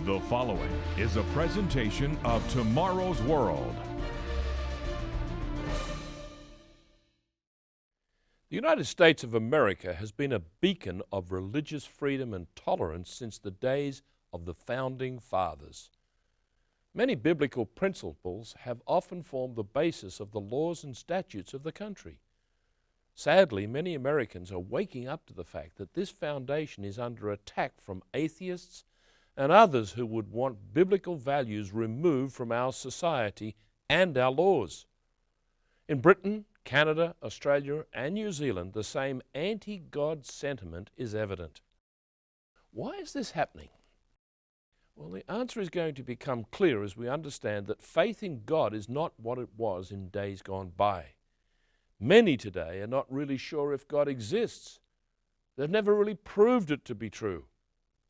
The following is a presentation of Tomorrow's World. The United States of America has been a beacon of religious freedom and tolerance since the days of the Founding Fathers. Many biblical principles have often formed the basis of the laws and statutes of the country. Sadly, many Americans are waking up to the fact that this foundation is under attack from atheists and others who would want biblical values removed from our society and our laws. In Britain, Canada, Australia, and New Zealand, the same anti-God sentiment is evident. Why is this happening? Well, the answer is going to become clear as we understand that faith in God is not what it was in days gone by. Many today are not really sure if God exists. They've never really proved it to be true.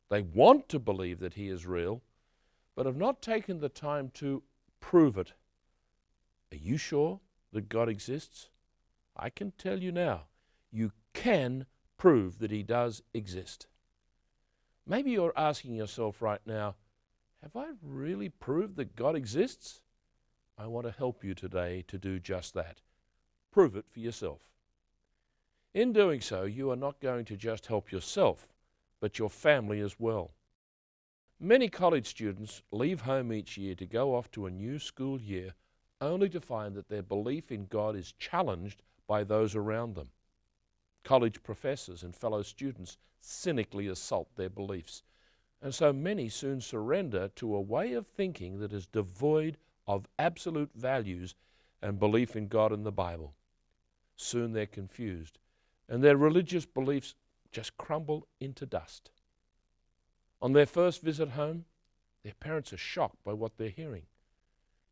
They want to believe that He is real, but have not taken the time to prove it. Are you sure that God exists? I can tell you now, you can prove that He does exist. Maybe you're asking yourself right now, have I really proved that God exists? I want to help you today to do just that. Prove it for yourself. In doing so, you are not going to just help yourself, but your family as well. Many college students leave home each year to go off to a new school year only to find that their belief in God is challenged by those around them. College professors and fellow students cynically assault their beliefs, and so many soon surrender to a way of thinking that is devoid of absolute values and belief in God and the Bible. Soon they're confused, and their religious beliefs just crumble into dust. On their first visit home, their parents are shocked by what they're hearing.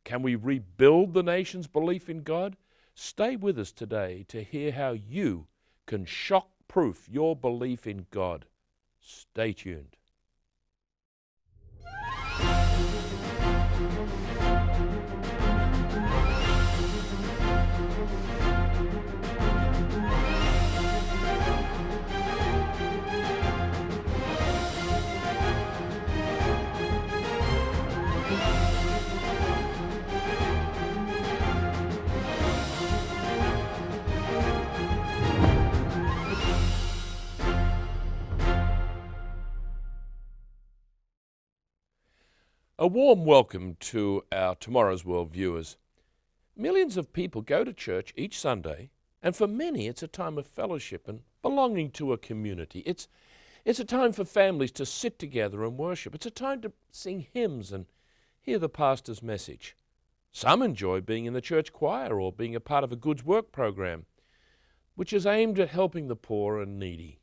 Can we rebuild the nation's belief in God? Stay with us today to hear how you can shock-proof your belief in God. Stay tuned. A warm welcome to our Tomorrow's World viewers. Millions of people go to church each Sunday, and for many it's a time of fellowship and belonging to a community. It's a time for families to sit together and worship. It's a time to sing hymns and hear the pastor's message. Some enjoy being in the church choir or being a part of a Good Work program, which is aimed at helping the poor and needy.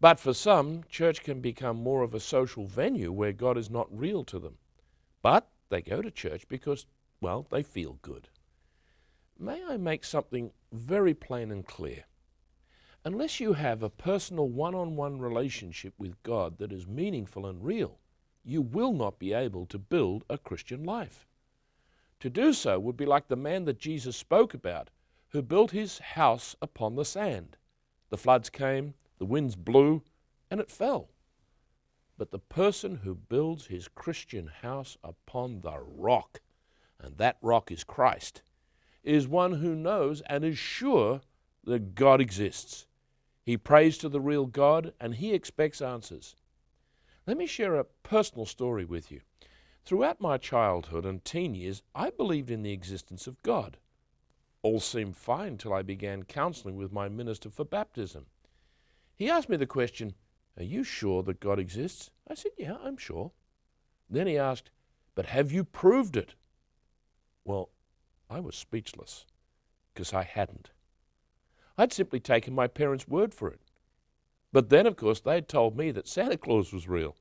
But for some, church can become more of a social venue where God is not real to them. But they go to church because, well, they feel good. May I make something very plain and clear? Unless you have a personal one-on-one relationship with God that is meaningful and real, you will not be able to build a Christian life. To do so would be like the man that Jesus spoke about, who built his house upon the sand. The floods came, the winds blew, and it fell. But the person who builds his Christian house upon the rock, and that rock is Christ, is one who knows and is sure that God exists. He prays to the real God, and he expects answers. Let me share a personal story with you. Throughout my childhood and teen years, I believed in the existence of God. All seemed fine till I began counseling with my minister for baptism. He asked me the question, "Are you sure that God exists?" I said, "Yeah, I'm sure." Then he asked, "But have you proved it?" Well, I was speechless because I hadn't. I'd simply taken my parents' word for it. But then, of course, they'd told me that Santa Claus was real,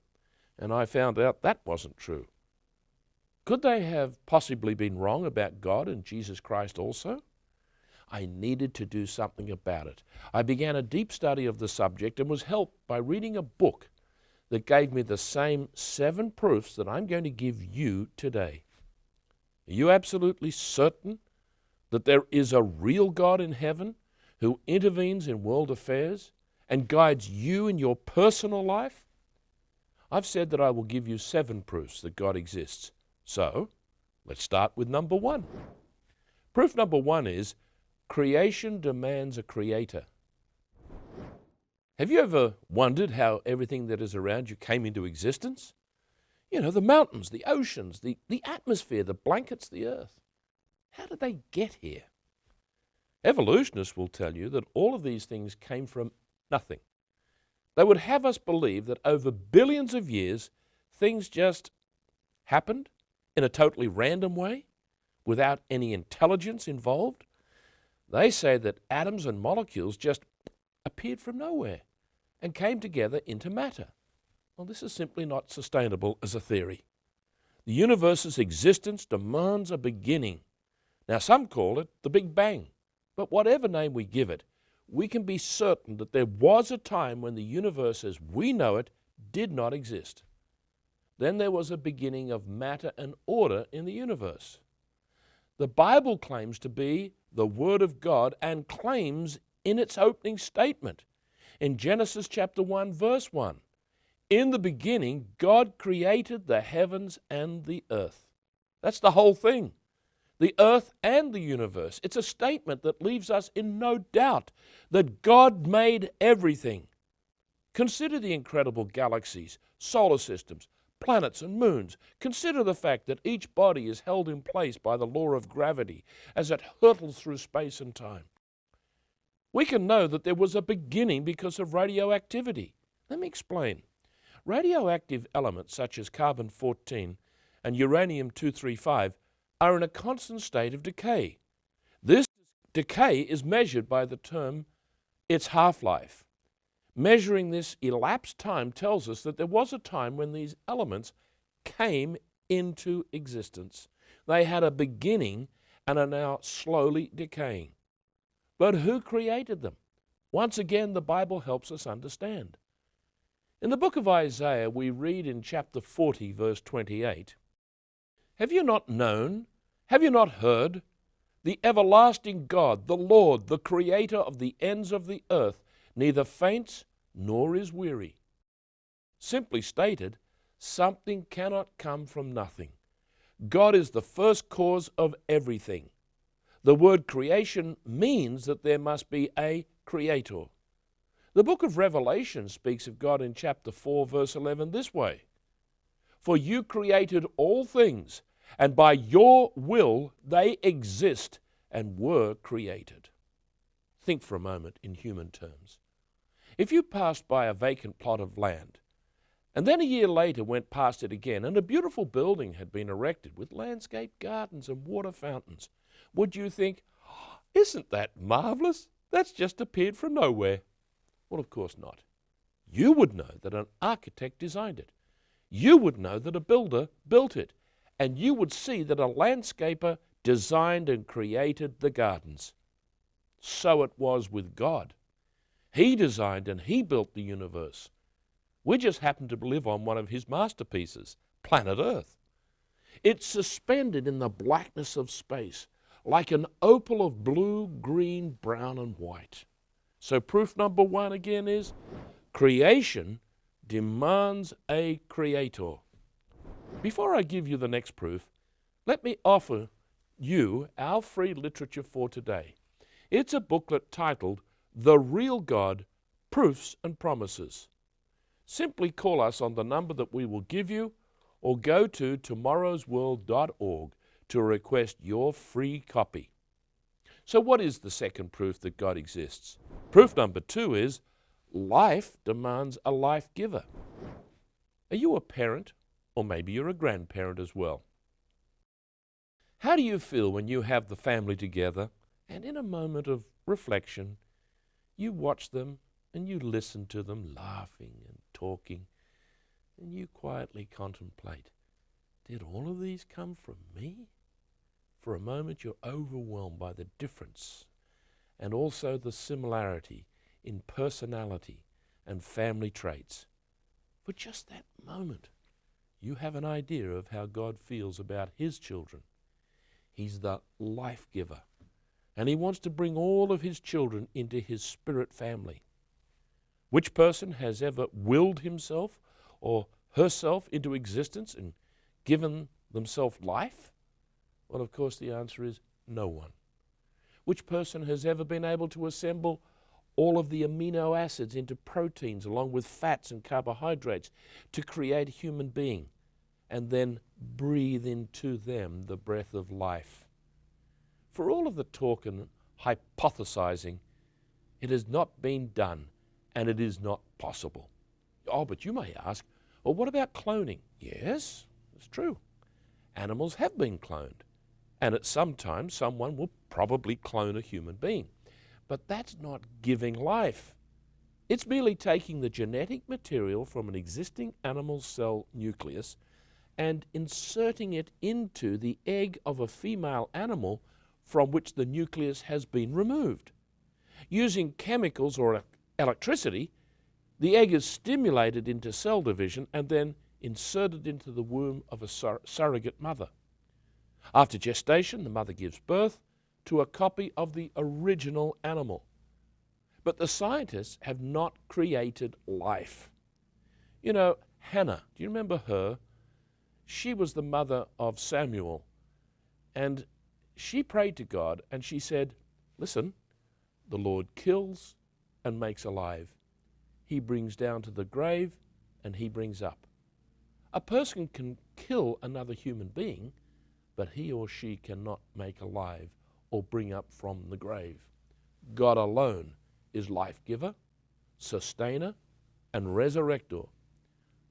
and I found out that wasn't true. Could they have possibly been wrong about God and Jesus Christ also? I needed to do something about it. I began a deep study of the subject and was helped by reading a book that gave me the same 7 proofs that I'm going to give you today. Are you absolutely certain that there is a real God in heaven who intervenes in world affairs and guides you in your personal life? I've said that I will give you 7 proofs that God exists. So, let's start with number 1. Proof number 1 is creation demands a creator. Have you ever wondered how everything that is around you came into existence? You know, the mountains, the oceans, the atmosphere that blankets the earth. How did they get here? Evolutionists will tell you that all of these things came from nothing. They would have us believe that over billions of years, things just happened in a totally random way, without any intelligence involved. They say that atoms and molecules just appeared from nowhere and came together into matter. Well, this is simply not sustainable as a theory. The universe's existence demands a beginning. Now, some call it the Big Bang, but whatever name we give it, we can be certain that there was a time when the universe as we know it did not exist. Then there was a beginning of matter and order in the universe. The Bible claims to be the Word of God and claims in its opening statement in Genesis chapter 1, verse 1, in the beginning, God created the heavens and the earth. That's the whole thing. The earth and the universe. It's a statement that leaves us in no doubt that God made everything. Consider the incredible galaxies, solar systems, planets and moons. Consider the fact that each body is held in place by the law of gravity as it hurtles through space and time. We can know that there was a beginning because of radioactivity. Let me explain. Radioactive elements such as carbon-14 and uranium-235 are in a constant state of decay. This decay is measured by the term its half-life. Measuring this elapsed time tells us that there was a time when these elements came into existence. They had a beginning and are now slowly decaying. But who created them? Once again, the Bible helps us understand. In the book of Isaiah, we read in chapter 40, verse 28, "Have you not known? Have you not heard? The everlasting God, the Lord, the creator of the ends of the earth, neither faints nor is weary." Simply stated, something cannot come from nothing. God is the first cause of everything. The word creation means that there must be a creator. The book of Revelation speaks of God in chapter 4, verse 11 this way, "For you created all things, and by your will they exist and were created." Think for a moment in human terms. If you passed by a vacant plot of land, and then a year later went past it again, and a beautiful building had been erected with landscape gardens and water fountains, would you think, "Isn't that marvelous? That's just appeared from nowhere"? Well, of course not. You would know that an architect designed it. You would know that a builder built it. And you would see that a landscaper designed and created the gardens. So it was with God. He designed and He built the universe. We just happen to live on one of His masterpieces, planet Earth. It's suspended in the blackness of space, like an opal of blue, green, brown, and white. So proof number 1 again is, creation demands a creator. Before I give you the next proof, let me offer you our free literature for today. It's a booklet titled The Real God, Proofs and Promises. Simply call us on the number that we will give you or go to tomorrowsworld.org to request your free copy. So what is the second proof that God exists? Proof number 2 is life demands a life giver. Are you a parent? Or maybe you're a grandparent as well. How do you feel when you have the family together and in a moment of reflection, you watch them and you listen to them laughing and talking, and you quietly contemplate, did all of these come from me? For a moment you're overwhelmed by the difference and also the similarity in personality and family traits. For just that moment, you have an idea of how God feels about His children. He's the life giver, and He wants to bring all of His children into His spirit family. Which person has ever willed himself or herself into existence and given themselves life? Well, of course, the answer is no one. Which person has ever been able to assemble all of the amino acids into proteins along with fats and carbohydrates to create a human being and then breathe into them the breath of life? For all of the talk and hypothesizing, it has not been done, and it is not possible. Oh, but you may ask, well, what about cloning? Yes, it's true. Animals have been cloned, and at some time someone will probably clone a human being. But that's not giving life. It's merely taking the genetic material from an existing animal cell nucleus and inserting it into the egg of a female animal from which the nucleus has been removed. Using chemicals or electricity, the egg is stimulated into cell division and then inserted into the womb of a surrogate mother. After gestation, the mother gives birth to a copy of the original animal. But the scientists have not created life. You know, Hannah, do you remember her? She was the mother of Samuel, and she prayed to God and she said, listen, the Lord kills and makes alive. He brings down to the grave and he brings up. A person can kill another human being, but he or she cannot make alive or bring up from the grave. God alone is life-giver, sustainer, and resurrector.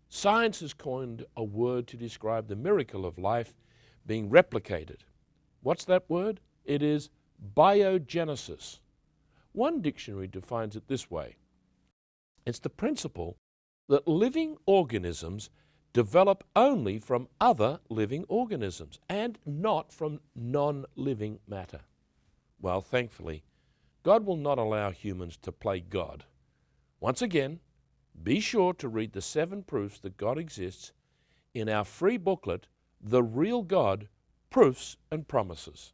Science has coined a word to describe the miracle of life being replicated. What's that word? It is biogenesis. One dictionary defines it this way. It's the principle that living organisms develop only from other living organisms and not from non-living matter. Well, thankfully, God will not allow humans to play God. Once again, be sure to read the 7 proofs that God exists in our free booklet, The Real God, Proofs and Promises.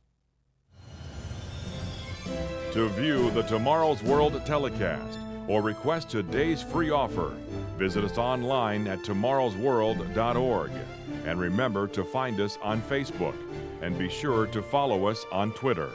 To view the Tomorrow's World telecast or request today's free offer, visit us online at tomorrowsworld.org. And remember to find us on Facebook, and be sure to follow us on Twitter.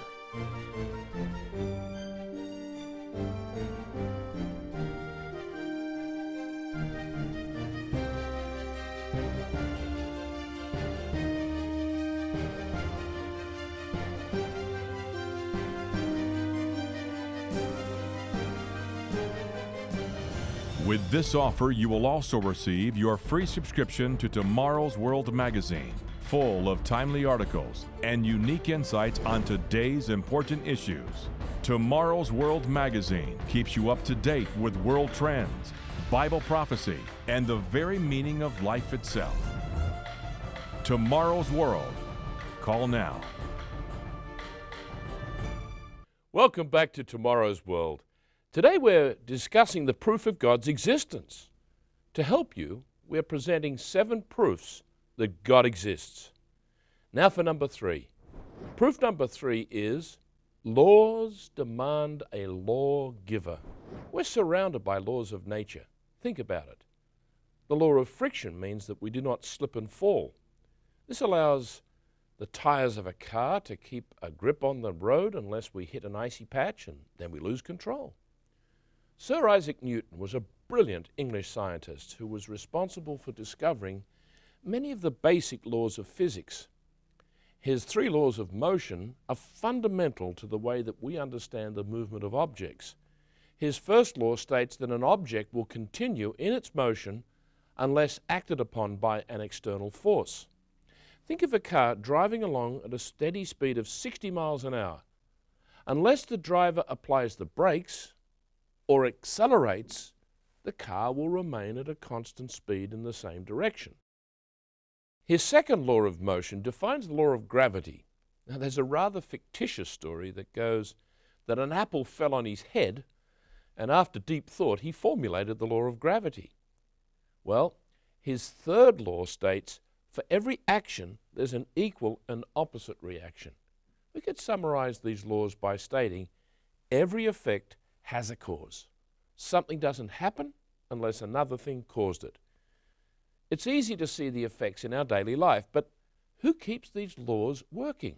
With this offer, you will also receive your free subscription to Tomorrow's World magazine, full of timely articles and unique insights on today's important issues. Tomorrow's World magazine keeps you up to date with world trends, Bible prophecy, and the very meaning of life itself. Tomorrow's World. Call now. Welcome back to Tomorrow's World. Today we're discussing the proof of God's existence. To help you, we're presenting 7 proofs that God exists. Now for number 3. Proof number 3 is laws demand a lawgiver. We're surrounded by laws of nature. Think about it. The law of friction means that we do not slip and fall. This allows the tires of a car to keep a grip on the road unless we hit an icy patch and then we lose control. Sir Isaac Newton was a brilliant English scientist who was responsible for discovering many of the basic laws of physics. His 3 laws of motion are fundamental to the way that we understand the movement of objects. His first law states that an object will continue in its motion unless acted upon by an external force. Think of a car driving along at a steady speed of 60 miles an hour. Unless the driver applies the brakes or accelerates, the car will remain at a constant speed in the same direction. His second law of motion defines the law of gravity. Now, there's a rather fictitious story that goes that an apple fell on his head, and after deep thought, he formulated the law of gravity. Well, his third law states, for every action, there's an equal and opposite reaction. We could summarize these laws by stating, every effect has a cause. Something doesn't happen unless another thing caused it. It's easy to see the effects in our daily life, but who keeps these laws working?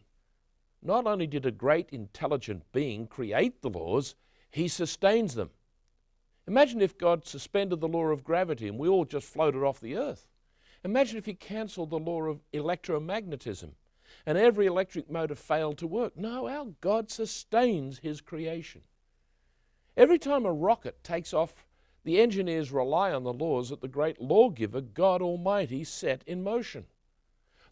Not only did a great intelligent being create the laws, he sustains them. Imagine if God suspended the law of gravity and we all just floated off the earth. Imagine if he cancelled the law of electromagnetism and every electric motor failed to work. No, our God sustains his creation. Every time a rocket takes off, the engineers rely on the laws that the great lawgiver, God Almighty, set in motion.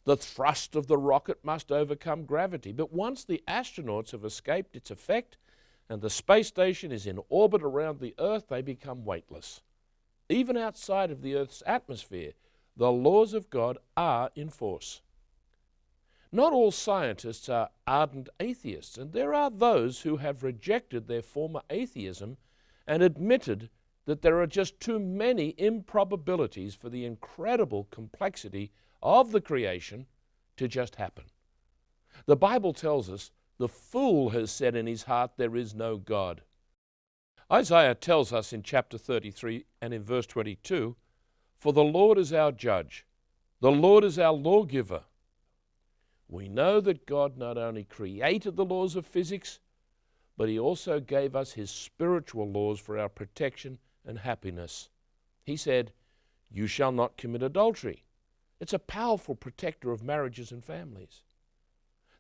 The thrust of the rocket must overcome gravity, but once the astronauts have escaped its effect and the space station is in orbit around the Earth, they become weightless. Even outside of the Earth's atmosphere, the laws of God are in force. Not all scientists are ardent atheists, and there are those who have rejected their former atheism and admitted that there are just too many improbabilities for the incredible complexity of the creation to just happen. The Bible tells us the fool has said in his heart there is no God. Isaiah tells us in chapter 33 and in verse 22, "For the Lord is our judge, the Lord is our lawgiver." We know that God not only created the laws of physics, but he also gave us his spiritual laws for our protection and happiness. He said, "You shall not commit adultery." It's a powerful protector of marriages and families.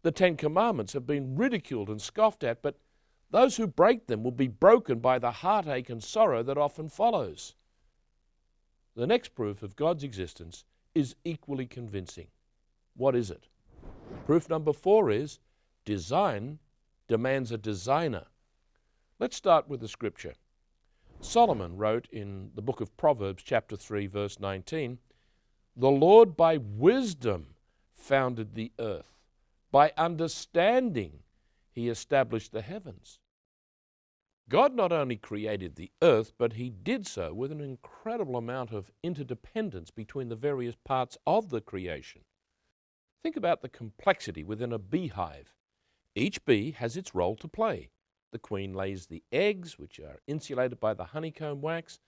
The Ten Commandments have been ridiculed and scoffed at, but those who break them will be broken by the heartache and sorrow that often follows. The next proof of God's existence is equally convincing. What is it? Proof number 4 is design demands a designer. Let's start with the scripture. Solomon wrote in the book of Proverbs, chapter 3, verse 19, "The Lord by wisdom founded the earth. By understanding he established the heavens." God not only created the earth, but he did so with an incredible amount of interdependence between the various parts of the creation. Think about the complexity within a beehive. Each bee has its role to play. The queen lays the eggs, which are insulated by the honeycomb wax.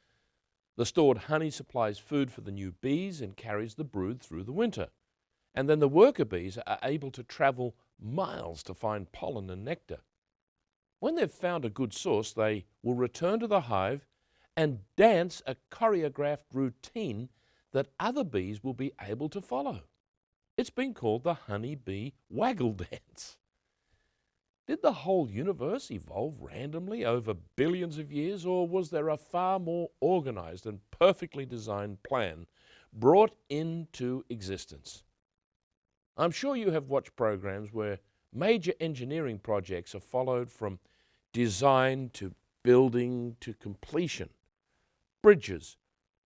The stored honey supplies food for the new bees and carries the brood through the winter. And then the worker bees are able to travel miles to find pollen and nectar. When they've found a good source, they will return to the hive and dance a choreographed routine that other bees will be able to follow. It's been called the honey-bee waggle dance. Did the whole universe evolve randomly over billions of years, or was there a far more organized and perfectly designed plan brought into existence? I'm sure you have watched programs where major engineering projects are followed from design to building to completion. Bridges,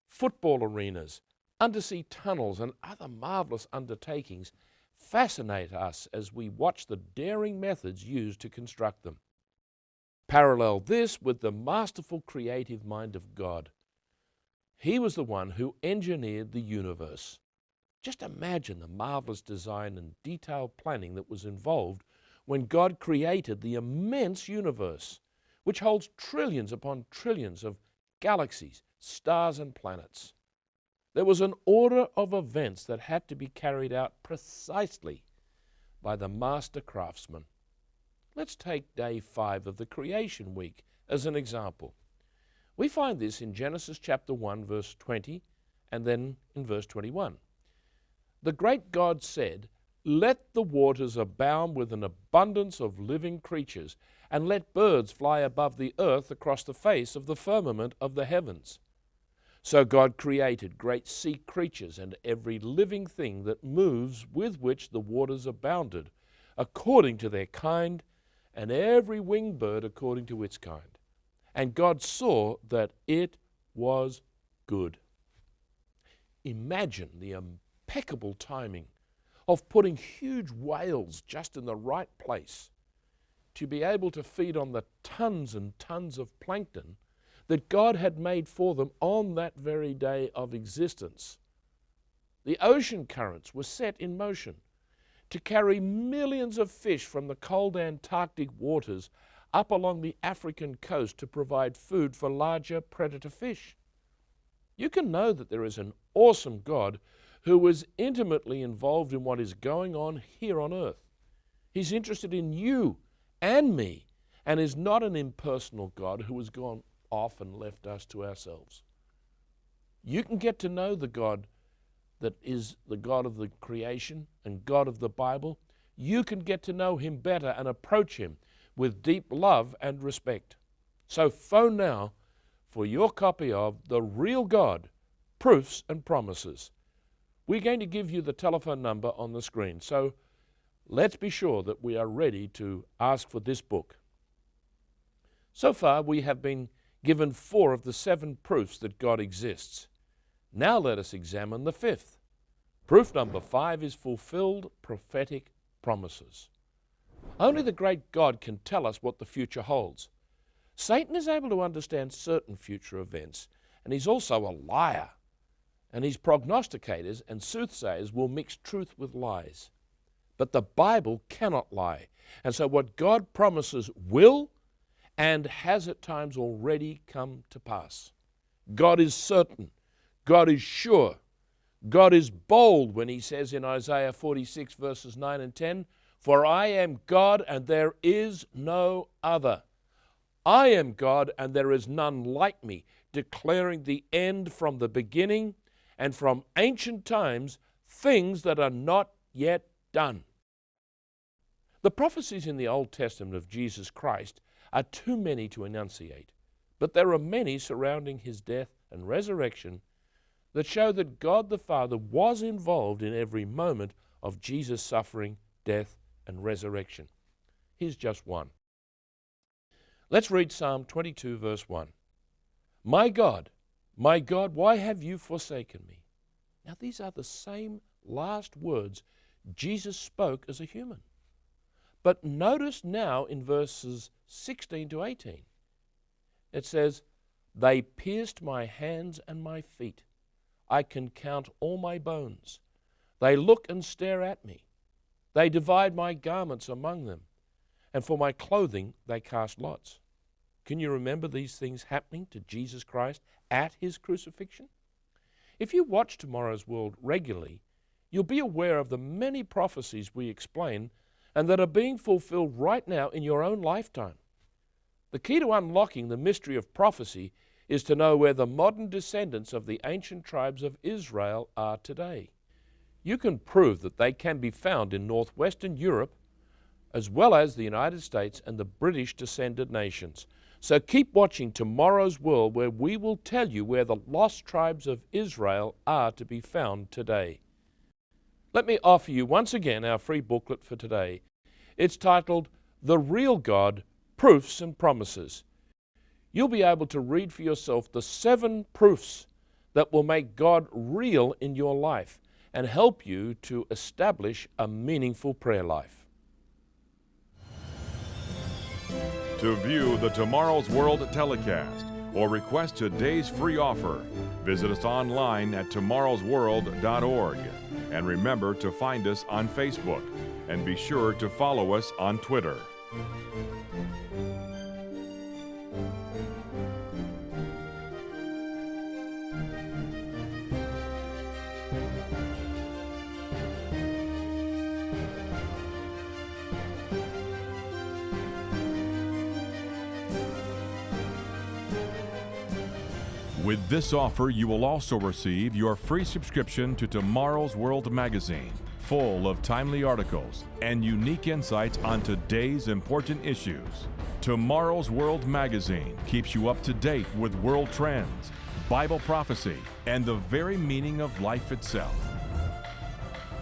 football arenas, undersea tunnels, and other marvelous undertakings fascinate us as we watch the daring methods used to construct them. Parallel this with the masterful creative mind of God. He was the one who engineered the universe. Just imagine the marvelous design and detailed planning that was involved when God created the immense universe, which holds trillions upon trillions of galaxies, stars, and planets. There was an order of events that had to be carried out precisely by the master craftsman. Let's take day 5 of the creation week as an example. We find this in Genesis chapter 1, verse 20, and then in verse 21. The great God said, "Let the waters abound with an abundance of living creatures, and let birds fly above the earth across the face of the firmament of the heavens." So God created great sea creatures and every living thing that moves with which the waters abounded, according to their kind, and every winged bird according to its kind. And God saw that it was good. Imagine the impeccable timing of putting huge whales just in the right place to be able to feed on the tons and tons of plankton that God had made for them on that very day of existence. The ocean currents were set in motion to carry millions of fish from the cold Antarctic waters up along the African coast to provide food for larger predator fish. You can know that there is an awesome God who is intimately involved in what is going on here on earth. He's interested in you and me, and is not an impersonal God who has gone off and left us to ourselves. You can get to know the God that is the God of the creation and God of the Bible. You can get to know him better and approach him with deep love and respect. So phone now for your copy of The Real God, Proofs and Promises. We're going to give you the telephone number on the screen, so let's be sure that we are ready to ask for this book. So far, we have been given 4 of the 7 proofs that God exists. Now let us examine the 5th. Proof number 5 is fulfilled prophetic promises. Only the great God can tell us what the future holds. Satan is able to understand certain future events, and he's also a liar. And his prognosticators and soothsayers will mix truth with lies. But the Bible cannot lie. And so what God promises will and has at times already come to pass. God is certain. God is sure. God is bold when he says in Isaiah 46 verses 9 and 10, "For I am God and there is no other. I am God and there is none like me, declaring the end from the beginning and from ancient times, things that are not yet done." The prophecies in the Old Testament of Jesus Christ are too many to enunciate, but there are many surrounding his death and resurrection that show that God the Father was involved in every moment of Jesus' suffering, death, and resurrection. Here's just one. Let's read Psalm 22, verse 1. My God, why have you forsaken me?" Now these are the same last words Jesus spoke as a human. But notice now in verses 16 to 18, it says, "They pierced my hands and my feet. I can count all my bones. They look and stare at me. They divide my garments among them, and for my clothing they cast lots." Can you remember these things happening to Jesus Christ at his crucifixion? If you watch Tomorrow's World regularly, you'll be aware of the many prophecies we explain and that are being fulfilled right now in your own lifetime. The key to unlocking the mystery of prophecy is to know where the modern descendants of the ancient tribes of Israel are today. You can prove that they can be found in northwestern Europe, as well as the United States and the British descended nations. So keep watching Tomorrow's World, where we will tell you where the lost tribes of Israel are to be found today. Let me offer you once again our free booklet for today. It's titled The Real God, Proofs and Promises. You'll be able to read for yourself the 7 proofs that will make God real in your life and help you to establish a meaningful prayer life. To view the Tomorrow's World telecast or request today's free offer, visit us online at tomorrowsworld.org. And remember to find us on Facebook, and be sure to follow us on Twitter. With this offer, you will also receive your free subscription to Tomorrow's World magazine, full of timely articles and unique insights on today's important issues. Tomorrow's World magazine keeps you up to date with world trends, Bible prophecy, and the very meaning of life itself.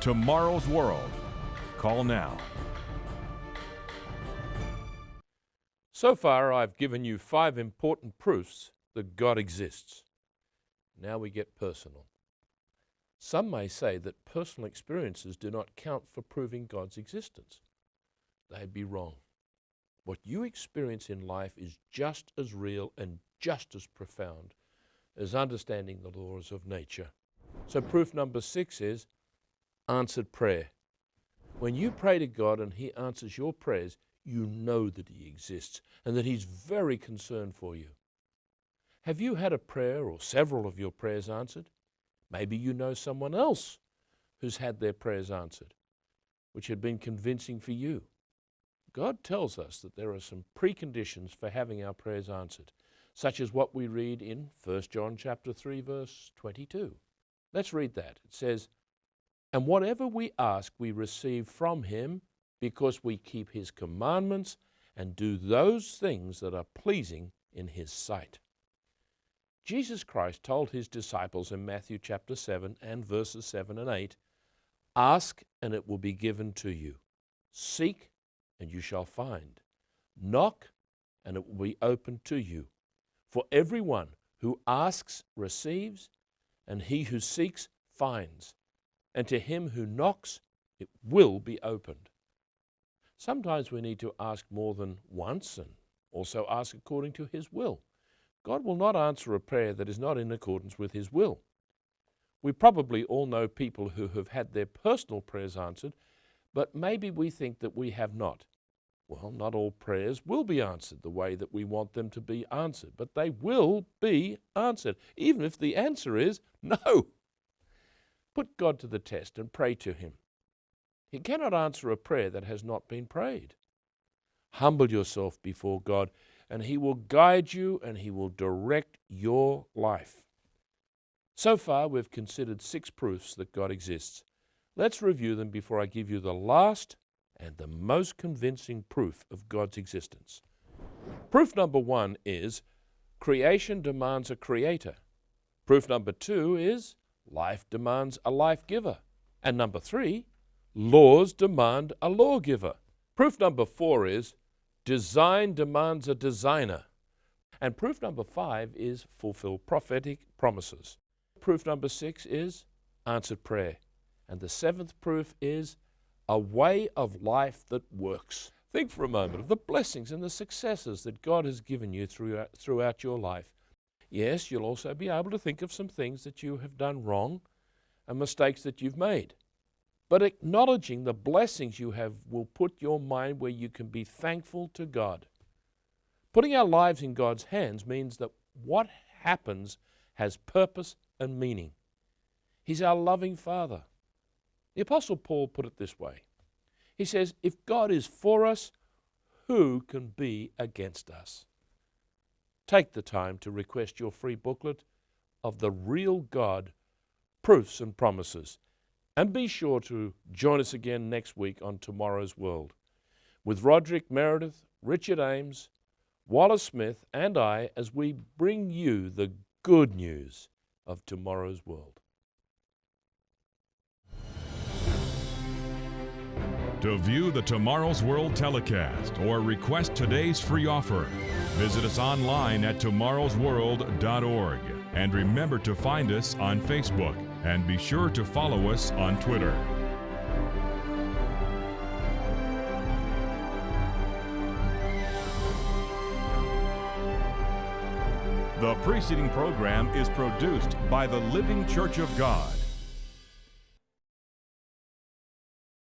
Tomorrow's World. Call now. So far, I've given you 5 important proofs that God exists. Now we get personal. Some may say that personal experiences do not count for proving God's existence. They'd be wrong. What you experience in life is just as real and just as profound as understanding the laws of nature. So proof number 6 is answered prayer. When you pray to God and He answers your prayers, you know that He exists and that He's very concerned for you. Have you had a prayer or several of your prayers answered? Maybe you know someone else who's had their prayers answered, which had been convincing for you. God tells us that there are some preconditions for having our prayers answered, such as what we read in 1 John chapter 3, verse 22. Let's read that. It says, "And whatever we ask, we receive from him, because we keep his commandments and do those things that are pleasing in his sight." Jesus Christ told his disciples in Matthew chapter 7 and verses 7 and 8, "Ask, and it will be given to you. Seek, and you shall find. Knock, and it will be opened to you. For everyone who asks receives, and he who seeks finds, and to him who knocks it will be opened." Sometimes we need to ask more than once and also ask according to his will. God will not answer a prayer that is not in accordance with his will. We probably all know people who have had their personal prayers answered, but maybe we think that we have not. Well, not all prayers will be answered the way that we want them to be answered, but they will be answered, even if the answer is no. Put God to the test and pray to him. He cannot answer a prayer that has not been prayed. Humble yourself before God, and he will guide you and he will direct your life. So far, we've considered 6 proofs that God exists. Let's review them before I give you the last and the most convincing proof of God's existence. Proof number 1 is creation demands a creator. Proof number 2 is life demands a life giver. And number 3, laws demand a lawgiver. Proof number 4 is design demands a designer. And proof number 5 is fulfill prophetic promises. Proof number 6 is answered prayer. And the 7th proof is a way of life that works. Think for a moment of the blessings and the successes that God has given you throughout your life. Yes, you'll also be able to think of some things that you have done wrong and mistakes that you've made. But acknowledging the blessings you have will put your mind where you can be thankful to God. Putting our lives in God's hands means that what happens has purpose and meaning. He's our loving Father. The Apostle Paul put it this way. He says, "If God is for us, who can be against us?" Take the time to request your free booklet of The Real God, Proofs and Promises. And be sure to join us again next week on Tomorrow's World with Roderick Meredith, Richard Ames, Wallace Smith, and I as we bring you the good news of tomorrow's world. To view the Tomorrow's World telecast or request today's free offer, visit us online at tomorrowsworld.org. And remember to find us on Facebook and be sure to follow us on Twitter. The preceding program is produced by the Living Church of God.